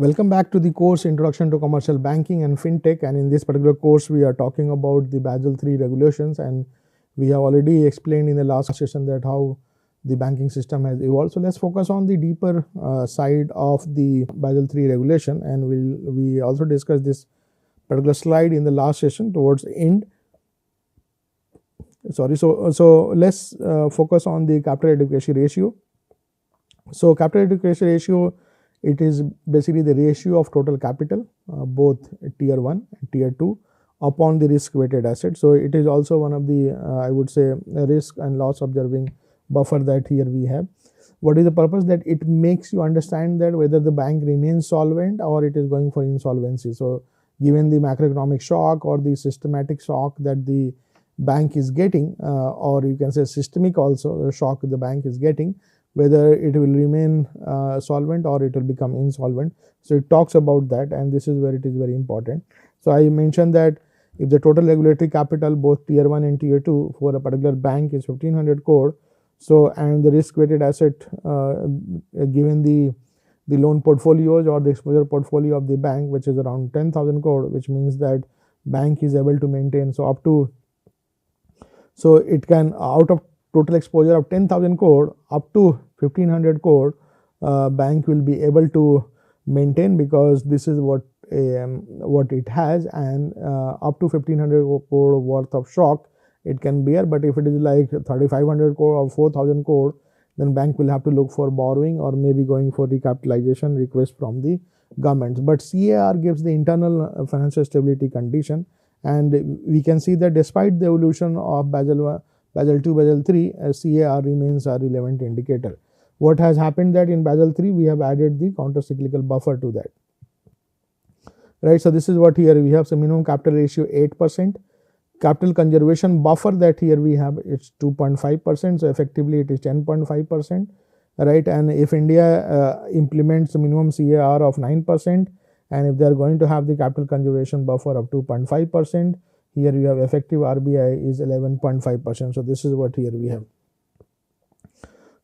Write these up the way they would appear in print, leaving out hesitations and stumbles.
Welcome back to the course Introduction to Commercial Banking and Fintech, and in this particular course we are talking about the Basel III regulations, and we have already explained in the last session that how the banking system has evolved. So let's focus on the deeper side of the Basel III regulation, and we also discussed this particular slide in the last session towards the end. So let's focus on the capital adequacy ratio. So capital adequacy ratio, it is basically the ratio of total capital, both tier 1 and tier 2 upon the risk weighted asset. So it is also one of the I would say risk and loss observing buffer that here we have. What is the purpose? That it makes you understand that whether the bank remains solvent or it is going for insolvency. So given the macroeconomic shock or the systematic shock that the bank is getting, or you can say systemic also shock the bank is getting, whether it will remain solvent or it will become insolvent. So it talks about that, and this is where it is very important. So I mentioned that if the total regulatory capital both tier 1 and tier 2 for a particular bank is 1500 crore, so and the risk weighted asset given the loan portfolios or the exposure portfolio of the bank, which is around 10,000 crore, which means that bank is able to maintain, so up to, so it can, out of total exposure of 10,000 crore up to 1500 crore, bank will be able to maintain, because this is what it has, and up to 1500 crore worth of shock it can bear. But if it is like 3500 crore or 4000 crore, then bank will have to look for borrowing or maybe going for recapitalization request from the governments. But CAR gives the internal financial stability condition, and we can see that despite the evolution of Basel II, Basel III, CAR remains a relevant indicator. What has happened that in Basel III we have added the counter-cyclical buffer to that, right? So this is what here we have. So minimum capital ratio 8%, capital conservation buffer that here we have, it's 2.5%, so effectively it is 10.5%, right? And if India implements a minimum CAR of 9%, and if they are going to have the capital conservation buffer of 2.5%, here we have effective RBI is 11.5%. So this is what here we have.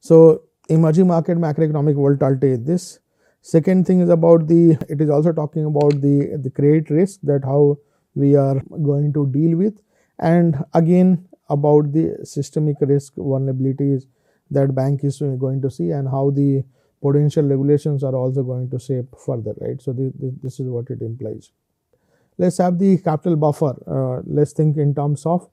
So emerging market macroeconomic volatility is this. Second thing is about it is also talking about the credit risk, that how we are going to deal with, and again about the systemic risk vulnerabilities that bank is going to see, and how the potential regulations are also going to shape further, right? So this is what it implies. Let's have the capital buffer. Let's think in terms of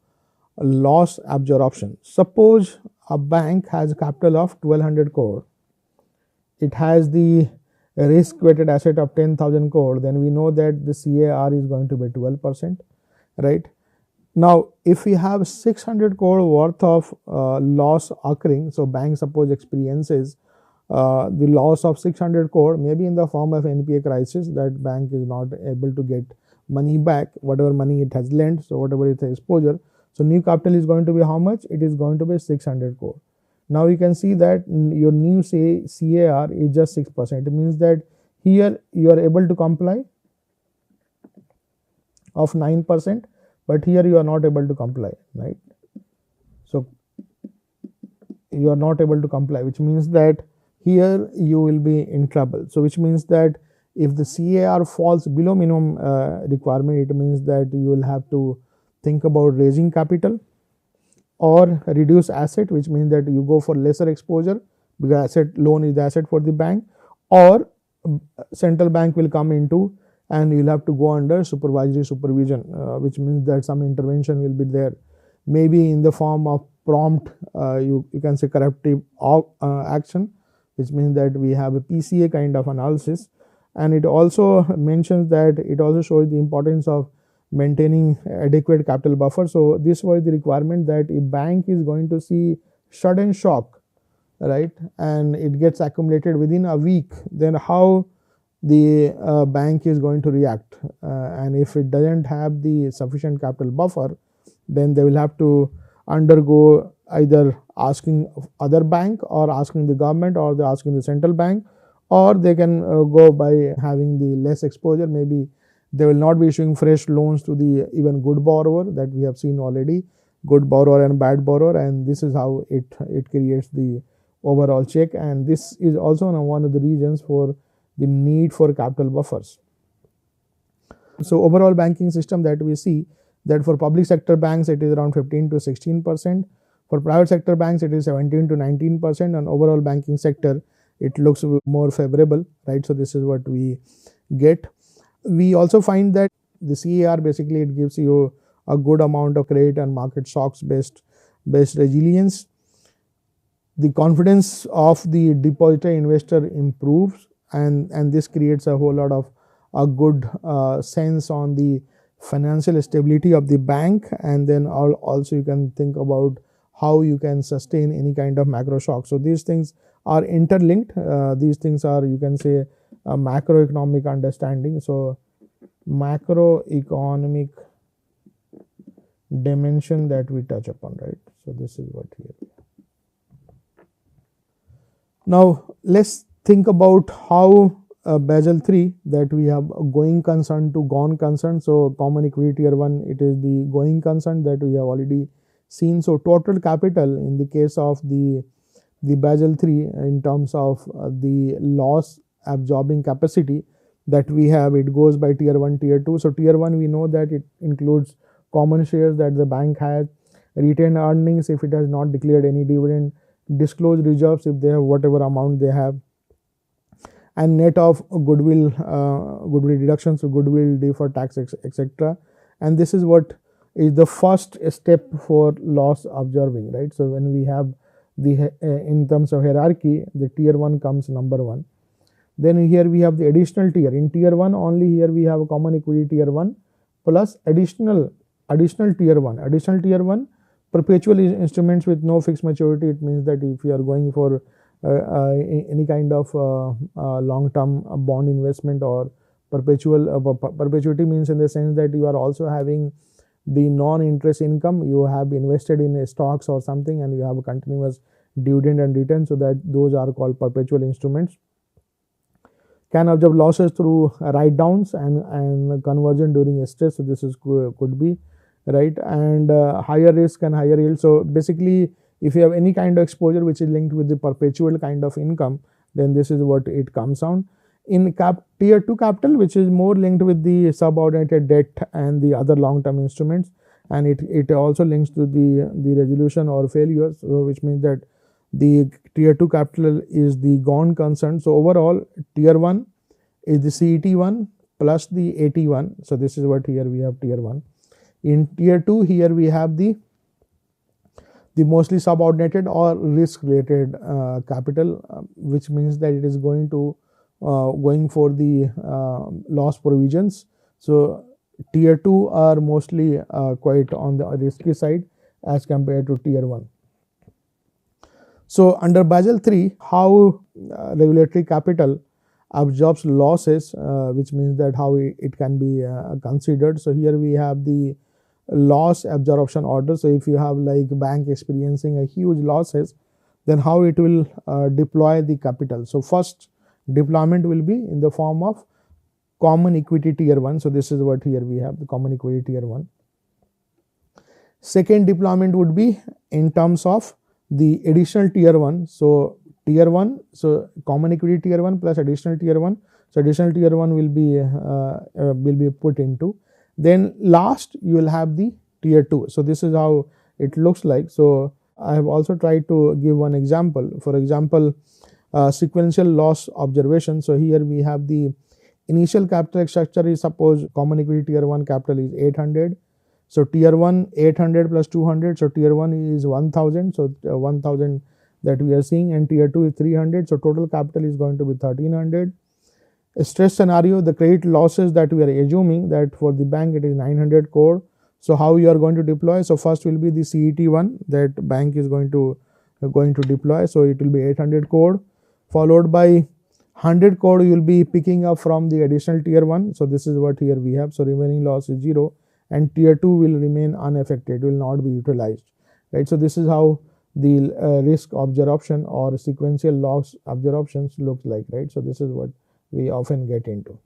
loss absorption. Suppose a bank has a capital of 1200 crore. It has the risk weighted asset of 10,000 crore. Then we know that the CAR is going to be 12%, right? Now, if we have 600 crore worth of loss occurring, so bank suppose experiences the loss of 600 crore, maybe in the form of NPA crisis, that bank is not able to get money back, whatever money it has lent, so whatever its exposure. So new capital is going to be how much? It is going to be 600 crore. Now you can see that your new CAR is just 6%. It means that here you are able to comply of 9%, but here you are not able to comply, right? So you are not able to comply, which means that here you will be in trouble. So which means that if the CAR falls below minimum requirement, it means that you will have to think about raising capital or reduce asset, which means that you go for lesser exposure because loan is the asset for the bank, or central bank will come into and you will have to go under supervisory supervision, which means that some intervention will be there, maybe in the form of prompt, you can say corrective action, which means that we have a PCA kind of analysis. And it also mentions that it also shows the importance of maintaining adequate capital buffer. So this was the requirement, that if bank is going to see sudden shock, right, and it gets accumulated within a week, then how the bank is going to react, and if it doesn't have the sufficient capital buffer, then they will have to undergo either asking other bank or asking the government or they're asking the central bank, or they can go by having the less exposure. Maybe they will not be issuing fresh loans to the even good borrower, that we have seen already, good borrower and bad borrower, and this is how it creates the overall check. And this is also one of the reasons for the need for capital buffers. So overall banking system that we see, that for public sector banks it is around 15 to 16%, for private sector banks it is 17 to 19%, and overall banking sector it looks more favorable, right? So this is what we get. We also find that the CAR basically it gives you a good amount of credit and market shocks based resilience. The confidence of the depositor investor improves, and this creates a whole lot of a good sense on the financial stability of the bank. And then also you can think about how you can sustain any kind of macro shock. So these things are interlinked. These things are, you can say, a macroeconomic understanding. So macroeconomic dimension that we touch upon, right? So this is what here. Now let's think about how Basel III, that we have going concern to gone concern. So common equity tier 1, it is the going concern that we have already seen. So total capital in the case of the Basel III in terms of the loss absorbing capacity that we have, it goes by tier 1, tier 2. So tier 1 we know that it includes common shares that the bank has, retained earnings if it has not declared any dividend, disclosed reserves if they have whatever amount they have, and net of goodwill deductions, so goodwill, deferred tax, etc. And this is what is the first step for loss observing, right? So when we have the in terms of hierarchy, the tier 1 comes number 1. Then here we have the additional tier. In tier 1 only, here we have a common equity tier 1 plus additional tier 1. Additional tier 1, perpetual instruments with no fixed maturity. It means that if you are going for any kind of long-term bond investment or perpetuity means in the sense that you are also having the non-interest income, you have invested in stocks or something and you have a continuous dividend and return, so that those are called perpetual instruments. Can absorb losses through write downs and conversion during stress, so this is could be, right? And higher risk and higher yield. So basically if you have any kind of exposure which is linked with the perpetual kind of income, then this is what it comes down. In tier 2 capital, which is more linked with the subordinated debt and the other long-term instruments, and it also links to the resolution or failures, so which means that the tier 2 capital is the gone concern. So overall tier 1 is the CET1 plus the AT1. So this is what here we have tier 1. In tier 2, here we have the mostly subordinated or risk related capital, which means that it is going for the loss provisions. So tier 2 are mostly quite on the risky side as compared to tier 1. So under Basel III, how regulatory capital absorbs losses, which means that how it can be considered. So here we have the loss absorption order. So if you have like bank experiencing a huge losses, then how it will deploy the capital. So first deployment will be in the form of common equity tier 1. So this is what here we have, the common equity tier 1. Second deployment would be in terms of the additional tier 1. So tier 1, so common equity tier 1 plus additional tier 1. So additional tier 1 will be put into. Then last you will have the tier 2. So this is how it looks like. So I have also tried to give one example. For example, sequential loss observation. So here we have the initial capital structure is, suppose common equity tier 1 capital is 800. So tier 1 800 plus 200. So tier 1 is 1000. So 1000 that we are seeing, and tier 2 is 300. So total capital is going to be 1300. A stress scenario, the credit losses that we are assuming that for the bank it is 900 crore. So how you are going to deploy? So first will be the CET1 that bank is going to deploy. So it will be 800 crore, followed by 100 crore you will be picking up from the additional tier 1. So this is what here we have. So remaining loss is 0, and tier 2 will remain unaffected, will not be utilized, right? So this is how the risk absorption or sequential loss absorptions looks like, right? So this is what we often get into.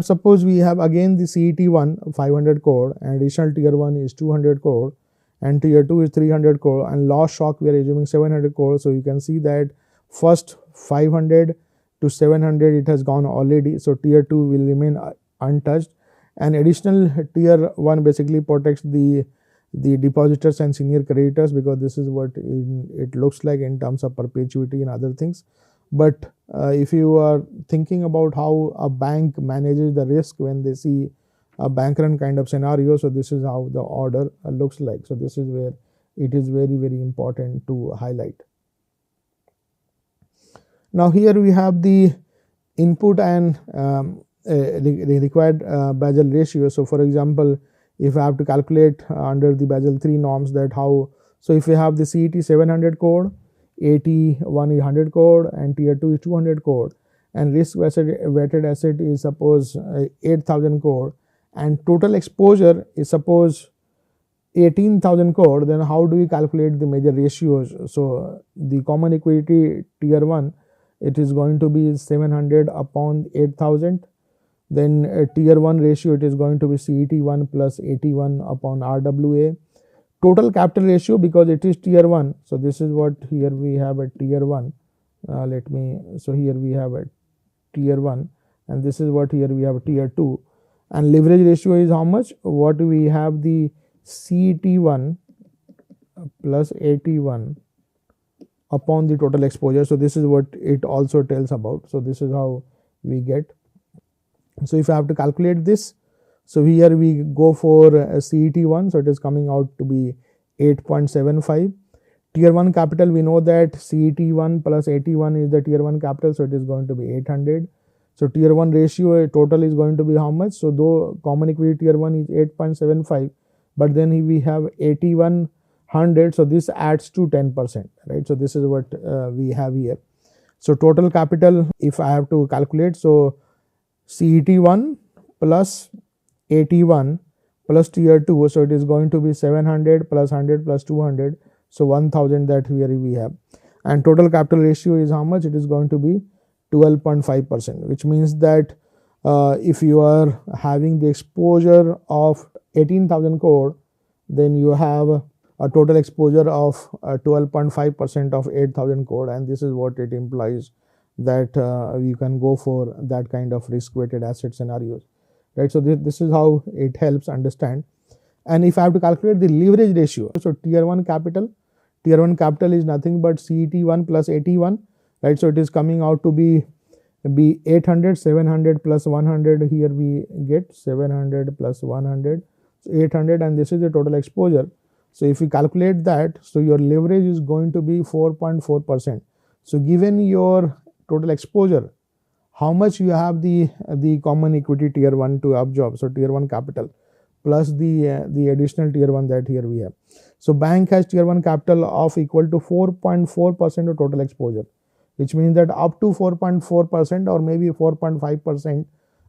Suppose we have again the CET1 500 crore and additional tier 1 is 200 crore and tier 2 is 300 crore, and loss shock we are assuming 700 crore. So you can see that first 500 to 700 it has gone already. So tier 2 will remain untouched, and additional tier 1 basically protects the depositors and senior creditors, because this is what it looks like in terms of perpetuity and other things. But if you are thinking about how a bank manages the risk when they see a bank run kind of scenario, so this is how the order looks like. So this is where it is very, very important to highlight. Now here we have the input and required Basel ratio. So for example, if I have to calculate under the Basel III norms that how, so if we have the CET 700 code, AT 1 is 100 code, and tier 2 is 200 code, and risk weighted asset is suppose 8000 code, and total exposure is suppose 18,000 crore, then how do we calculate the major ratios? So the common equity tier 1, it is going to be 700 upon 8,000. Then tier 1 ratio, it is going to be CET1 plus 81 upon RWA. Total capital ratio, because it is tier 1, so this is what here we have at tier 1. So here we have a tier 1, and this is what here we have tier 2. And leverage ratio is how much? What we have the CET1 plus 81 upon the total exposure. So this is what it also tells about. So this is how we get. So if I have to calculate this, so here we go for CET1, so it is coming out to be 8.75. Tier 1 capital, we know that CET1 plus 81 is the tier 1 capital, so it is going to be 800. So tier 1 ratio total is going to be how much? So though common equity tier 1 is 8.75, but then we have 8100, so this adds to 10%, right? So this is what we have here. So total capital, if I have to calculate, so CET1 plus 81 plus tier 2, so it is going to be 700 plus 100 plus 200, so 1000 that here we have. And total capital ratio is how much? It is going to be 12.5%, which means that if you are having the exposure of 18,000 crore, then you have a total exposure of 12.5% of 8,000 crore, and this is what it implies, that you can go for that kind of risk weighted asset scenarios, right? So this is how it helps understand. And if I have to calculate the leverage ratio, so tier 1 capital is nothing but CET1 plus 81, right? So it is coming out to be 800, 700 plus 100, here we get 700 plus 100, so 800, and this is the total exposure. So if you calculate that, so your leverage is going to be 4.4%. So given your total exposure, how much you have the common equity tier 1 to absorb, so tier 1 capital plus the additional tier 1 that here we have. So bank has tier 1 capital of equal to 4.4% of total exposure, which means that up to 4.4% or maybe 4.5%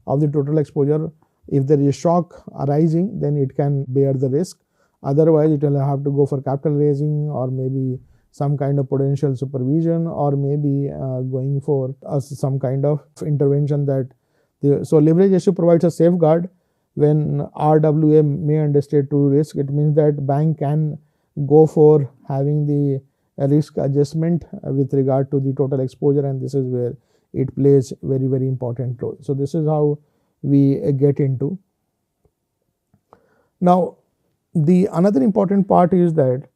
of the total exposure, if there is a shock arising, then it can bear the risk. Otherwise, it will have to go for capital raising, or maybe some kind of potential supervision, or maybe going for some kind of intervention that so leverage ratio provides a safeguard when RWA may understate to risk. It means that bank can go for having the risk adjustment with regard to the total exposure, and this is where it plays very, very important role. So this is how we get into. Now the another important part is that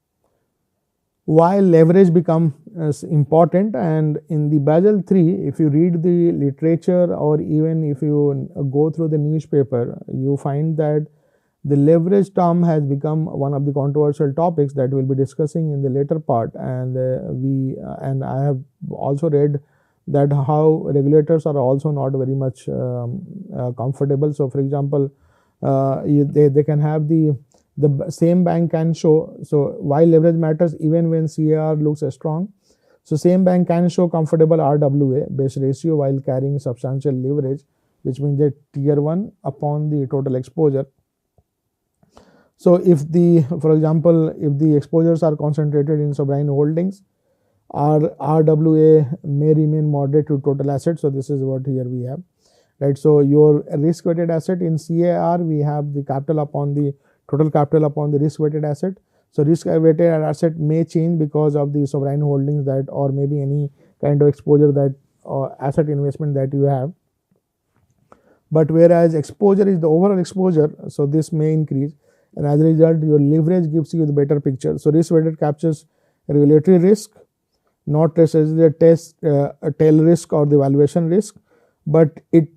while leverage become important, and in the Basel III, if you read the literature or even if you go through the newspaper, you find that the leverage term has become one of the controversial topics that we'll be discussing in the later part. And I have also read that how regulators are also not very much comfortable. So for example, they can have the same bank can show, so while leverage matters even when CAR looks strong, so same bank can show comfortable RWA based ratio while carrying substantial leverage, which means that tier 1 upon the total exposure. So if for example, if the exposures are concentrated in sovereign holdings, RWA may remain moderate to total assets. So this is what here we have, right? So your risk weighted asset in CAR, we have the capital upon the total capital upon the risk weighted asset. So risk weighted asset may change because of the sovereign holdings that, or maybe any kind of exposure that asset investment that you have. But whereas exposure is the overall exposure, so this may increase, and as a result your leverage gives you the better picture. So risk weighted captures regulatory risk, not necessarily a tail risk or the valuation risk, but it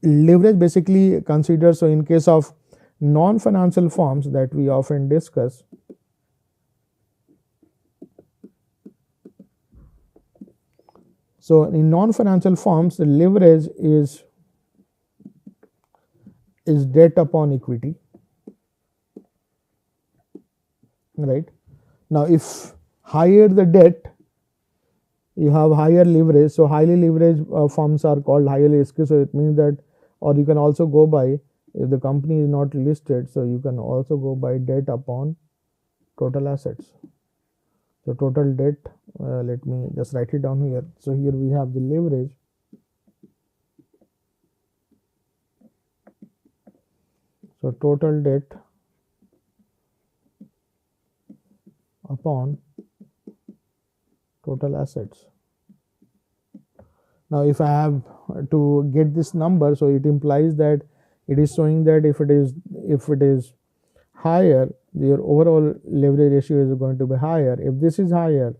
leverage basically considers. So in case of non-financial firms that we often discuss, so in non-financial firms the leverage is debt upon equity, right. Now if higher the debt, you have higher leverage. So highly leveraged firms are called highly risky. So it means that, or you can also go by, if the company is not listed, so you can also go by debt upon total assets. So total debt, let me just write it down here. So here we have the leverage, so total debt upon total assets. Now if I have to get this number, so it implies that it is showing that if it is higher, your overall leverage ratio is going to be higher. If this is higher,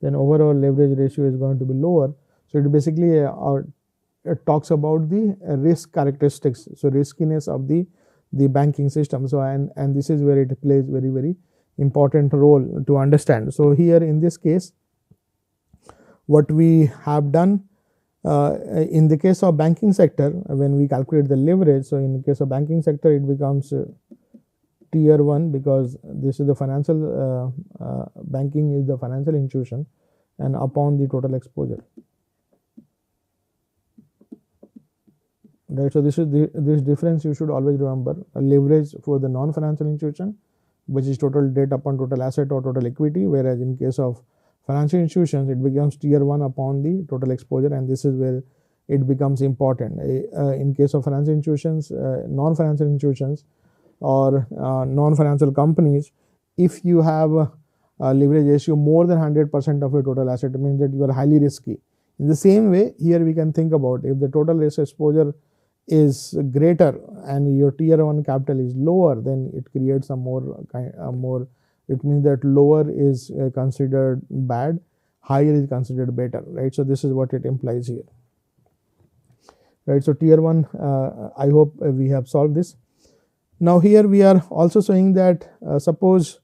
then overall leverage ratio is going to be lower. So it basically it talks about the risk characteristics, so riskiness of the banking system. So and this is where it plays very important role to understand. So here in this case, what we have done in the case of banking sector, when we calculate the leverage, so in the case of banking sector it becomes tier 1, because this is the financial banking is the financial institution, and upon the total exposure, right. So this is this difference you should always remember. A leverage for the non-financial institution, which is total debt upon total asset or total equity, whereas in case of financial institutions it becomes tier 1 upon the total exposure, and this is where it becomes important. In case of financial institutions, non-financial institutions or non-financial companies, if you have a leverage ratio more than 100% of your total asset, it means that you are highly risky. In the same way, here we can think about, if the total risk exposure is greater and your tier 1 capital is lower, then it creates a more it means that lower is considered bad, higher is considered better, right. So this is what it implies here, right. So tier 1, I hope we have solved this. Now here we are also showing that suppose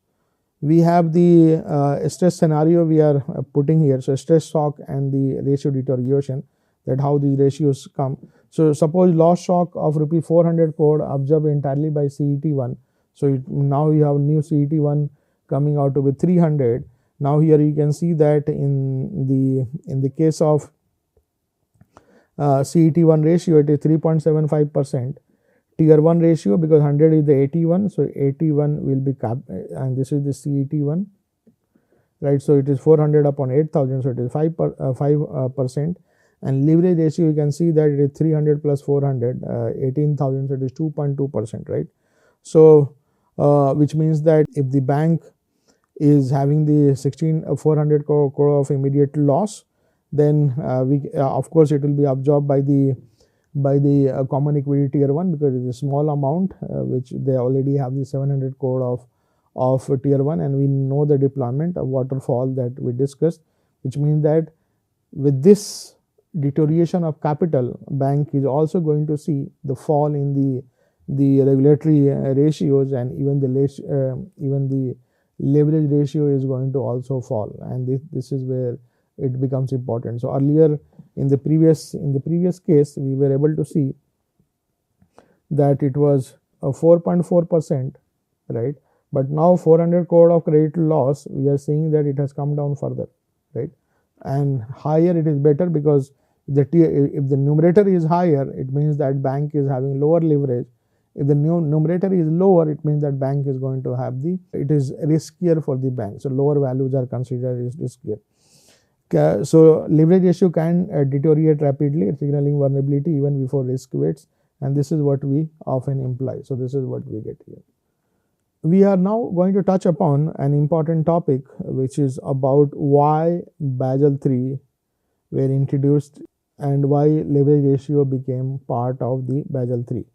we have the stress scenario we are putting here. So stress shock and the ratio deterioration, that how these ratios come. So suppose loss shock of rupee 400 crore absorbed entirely by CET1. So now you have new CET1 coming out to be 300. Now here you can see that in the case of CET1 ratio, it is 3.75%. Tier 1 ratio, because 100 is the 81, so 81 will be capped, and this is the CET1, right. So it is 400 upon 8,000, so it is 5%. And leverage ratio, you can see that it is 300 plus 400, 18,000, so it is 2.2%, right. So which means that if the bank is having the 400 crore of immediate loss, then of course it will be absorbed by the common equity tier 1, because it is a small amount which they already have the 700 crore of tier 1, and we know the deployment of waterfall that we discussed, which means that with this deterioration of capital, bank is also going to see the fall in the regulatory ratios, and even the leverage ratio is going to also fall, and this is where it becomes important. So earlier in the previous case, we were able to see that it was a 4.4%, right. But now 400 crore of credit loss, we are seeing that it has come down further, right. And higher it is better, because if the numerator is higher, it means that bank is having lower leverage. If the numerator is lower, it means that bank is going to have it is riskier for the bank. So lower values are considered as riskier. So leverage ratio can deteriorate rapidly, signaling vulnerability even before risk weights, and this is what we often imply. So this is what we get here. We are now going to touch upon an important topic, which is about why Basel III were introduced and why leverage ratio became part of the Basel III.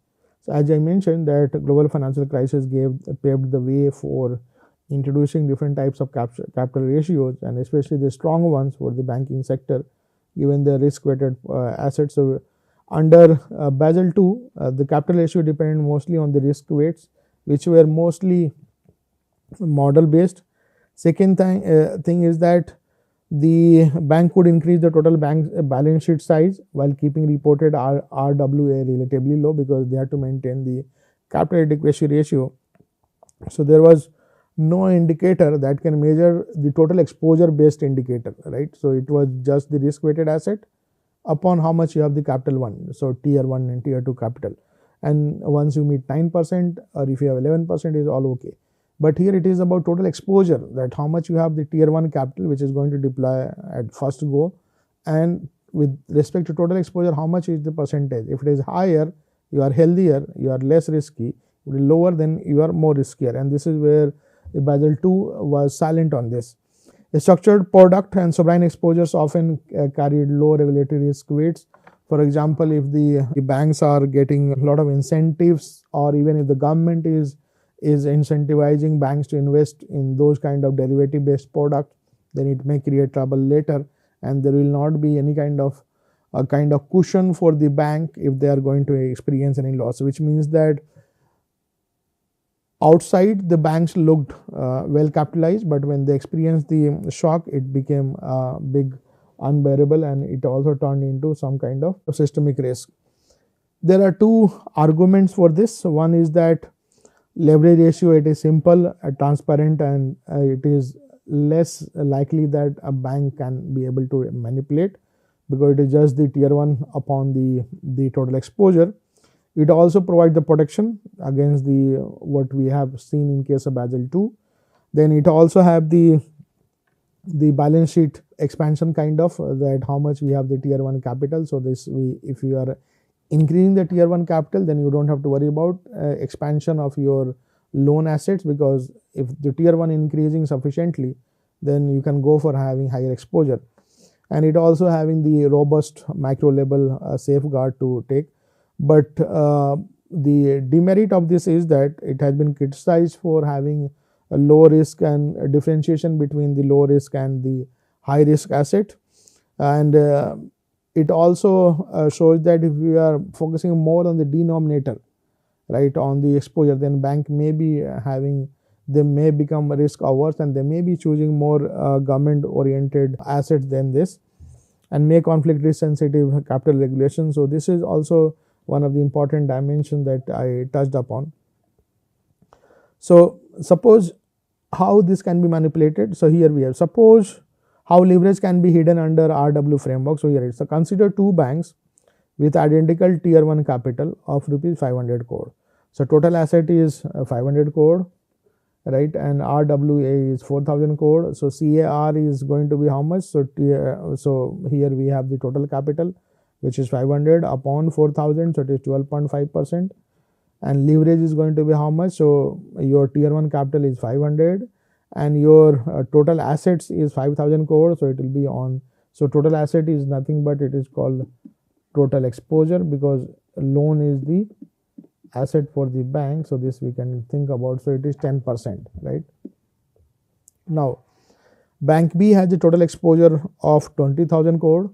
So as I mentioned that global financial crisis paved the way for introducing different types of capital ratios, and especially the strong ones for the banking sector given the risk weighted assets. So under Basel II, the capital ratio depended mostly on the risk weights, which were mostly model based. Second thing is that the bank could increase the total bank balance sheet size while keeping reported RWA relatively low, because they had to maintain the capital adequacy ratio. So there was no indicator that can measure the total exposure based indicator, right? So it was just the risk weighted asset upon how much you have the capital one, so tier 1 and tier 2 capital, and once you meet 9% or if you have 11% is all okay. But here it is about total exposure, that how much you have the tier 1 capital which is going to deploy at first go, and with respect to total exposure how much is the percentage. If it is higher, you are healthier, you are less risky. If it is lower, then you are more riskier, and this is where the Basel II was silent on this. A structured product and sovereign exposures often carried low regulatory risk weights. For example, if the banks are getting a lot of incentives, or even if the government is incentivizing banks to invest in those kind of derivative based products, then it may create trouble later, and there will not be any kind of cushion for the bank if they are going to experience any loss, which means that outside the banks looked well capitalized, but when they experienced the shock, it became big, unbearable, and it also turned into some kind of systemic risk. There are two arguments for this. One is that leverage ratio, it is simple, transparent, and it is less likely that a bank can be able to manipulate, because it is just the tier 1 upon the total exposure. It also provides the protection against the what we have seen in case of Basel II. Then it also have the balance sheet expansion kind of, that how much we have the tier 1 capital. So this if you are increasing the tier 1 capital, then you don't have to worry about expansion of your loan assets, because if the tier 1 increasing sufficiently, then you can go for having higher exposure. And it also having the robust macro level safeguard to take. But the demerit of this is that it has been criticized for having a low risk and differentiation between the low risk and the high risk asset. And it also shows that if we are focusing more on the denominator, right, on the exposure, then bank may be they may become risk averse, and they may be choosing more government oriented assets than this, and may conflict risk sensitive capital regulation. So this is also one of the important dimensions that I touched upon. So suppose how this can be manipulated. So here we have, suppose how leverage can be hidden under RW framework. So here it's, so consider two banks with identical tier 1 capital of rupees 500 crore. So total asset is 500 crore, right, and RWA is 4,000 crore. So CAR is going to be how much? So here we have the total capital, which is 500 upon 4,000, so it is 12.5%, and leverage is going to be how much? So your tier 1 capital is 500 and your total assets is 5,000 crore, so it will be on, so total asset is nothing but it is called total exposure, because loan is the asset for the bank. So this we can think about, so it is 10%, right. Now bank B has a total exposure of 20,000 crore,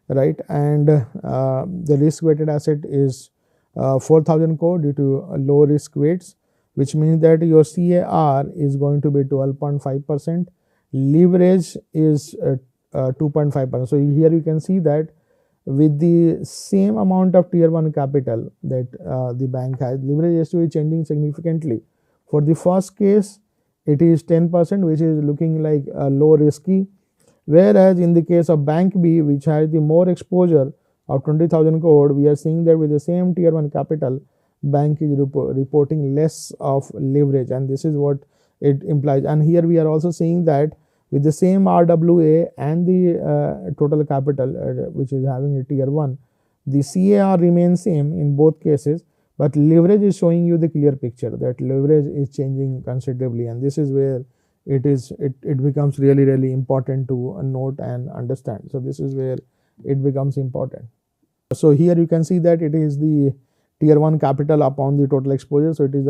right, and the risk weighted asset is 4,000 crore due to low risk weights, which means that your CAR is going to be 12.5%, leverage is 2.5%. So here you can see that with the same amount of tier 1 capital that the bank has, leverage ratio is changing significantly. For the first case, it is 10%, which is looking like low risky, whereas in the case of bank B, which has the more exposure of 20,000 crore, we are seeing that with the same tier 1 capital, bank is reporting less of leverage, and this is what it implies. And here we are also seeing that with the same RWA and the total capital, which is having a tier 1, the CAR remains same in both cases, but leverage is showing you the clear picture that leverage is changing considerably, and this is where it becomes really important to note and understand. So this is where it becomes important. So here you can see that it is the tier 1 capital upon the total exposure. So it is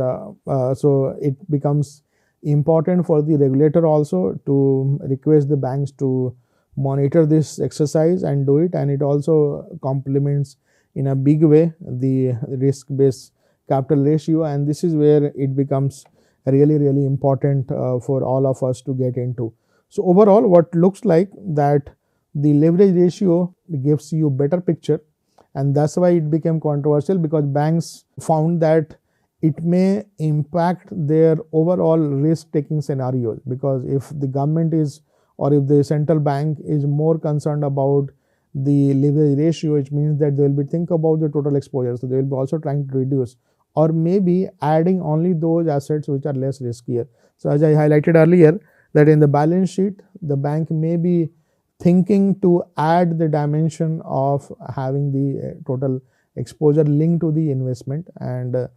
so it becomes important for the regulator also to request the banks to monitor this exercise and do it, and it also complements in a big way the risk based capital ratio, and this is where it becomes really important for all of us to get into. So overall, what looks like that the leverage ratio gives you better picture, and that's why it became controversial, because banks found that it may impact their overall risk taking scenarios, because if the government is, or if the central bank is more concerned about the leverage ratio, which means that they will be think about the total exposure, so they will be also trying to reduce, or maybe adding only those assets which are less riskier. So as I highlighted earlier, that in the balance sheet the bank may be thinking to add the dimension of having the total exposure linked to the investment, and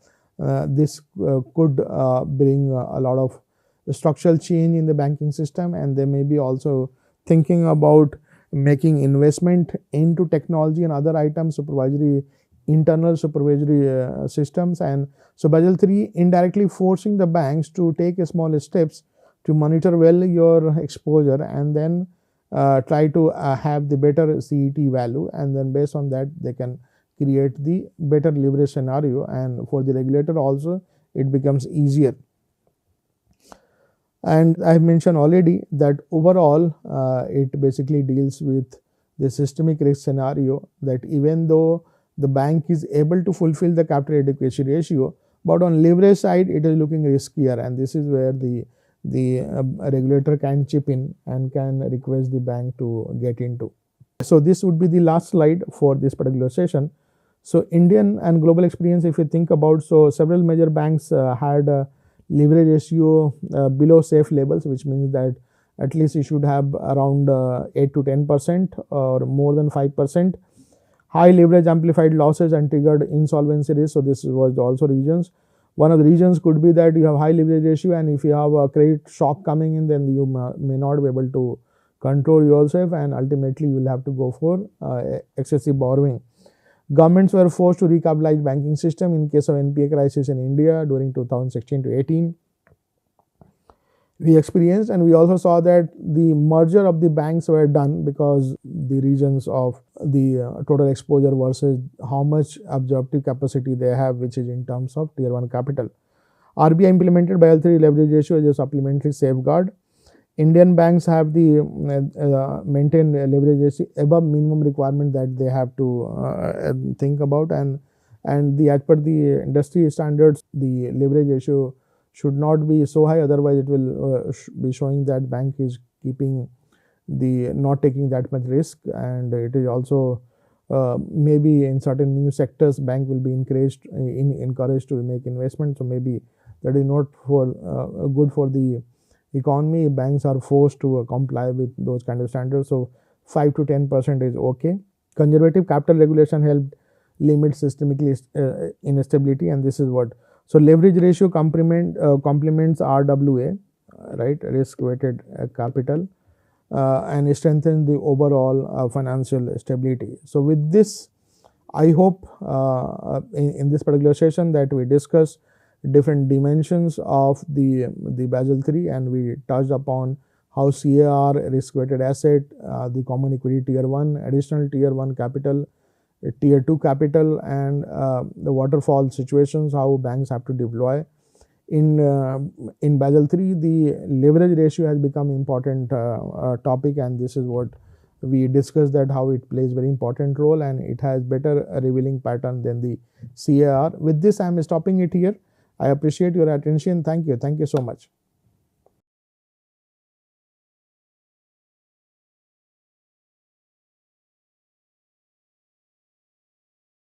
this could bring a lot of structural change in the banking system, and they may be also thinking about making investment into technology and other items, internal supervisory systems. And so Basel III indirectly forcing the banks to take small steps to monitor well your exposure, and then try to have the better CET value, and then based on that they can create the better leverage scenario, and for the regulator also it becomes easier. And I have mentioned already that overall it basically deals with the systemic risk scenario, that even though the bank is able to fulfill the capital adequacy ratio, but on leverage side it is looking riskier, and this is where the regulator can chip in and can request the bank to get into. So this would be the last slide for this particular session. So Indian and global experience, if you think about, so several major banks had a leverage ratio below safe levels, which means that at least you should have around 8 to 10% or more than 5%. High leverage amplified losses and triggered insolvency risk. So this was also reasons. One of the reasons could be that you have high leverage ratio, and if you have a credit shock coming in, then you may not be able to control yourself, and ultimately you will have to go for excessive borrowing. Governments were forced to recapitalize banking system in case of NPA crisis in India during 2016 to 18. We experienced, and we also saw that the merger of the banks were done because the reasons of the total exposure versus how much absorptive capacity they have, which is in terms of tier 1 capital. RBI implemented Basel III leverage ratio as a supplementary safeguard. Indian banks have the maintain leverage ratio above minimum requirement that they have to think about, and as per the industry standards, the leverage ratio should not be so high, otherwise it will be showing that bank is keeping the not taking that much risk, and it is also maybe in certain new sectors bank will be encouraged to make investment. So maybe that is not for good for the economy. Banks are forced to comply with those kind of standards. So 5 to 10% is okay. Conservative capital regulation helped limit systemically instability, and this is what. So leverage ratio complements RWA, right, risk weighted capital, and strengthens the overall financial stability. So with this, I hope in this particular session that we discuss different dimensions of the Basel III, and we touched upon how CAR, risk weighted asset, the common equity tier 1, additional tier 1 capital, tier 2 capital, and the waterfall situations, how banks have to deploy. In Basel III, the leverage ratio has become important topic, and this is what we discussed, that how it plays very important role, and it has better revealing pattern than the CAR. With this, I am stopping it here. I appreciate your attention. Thank you so much.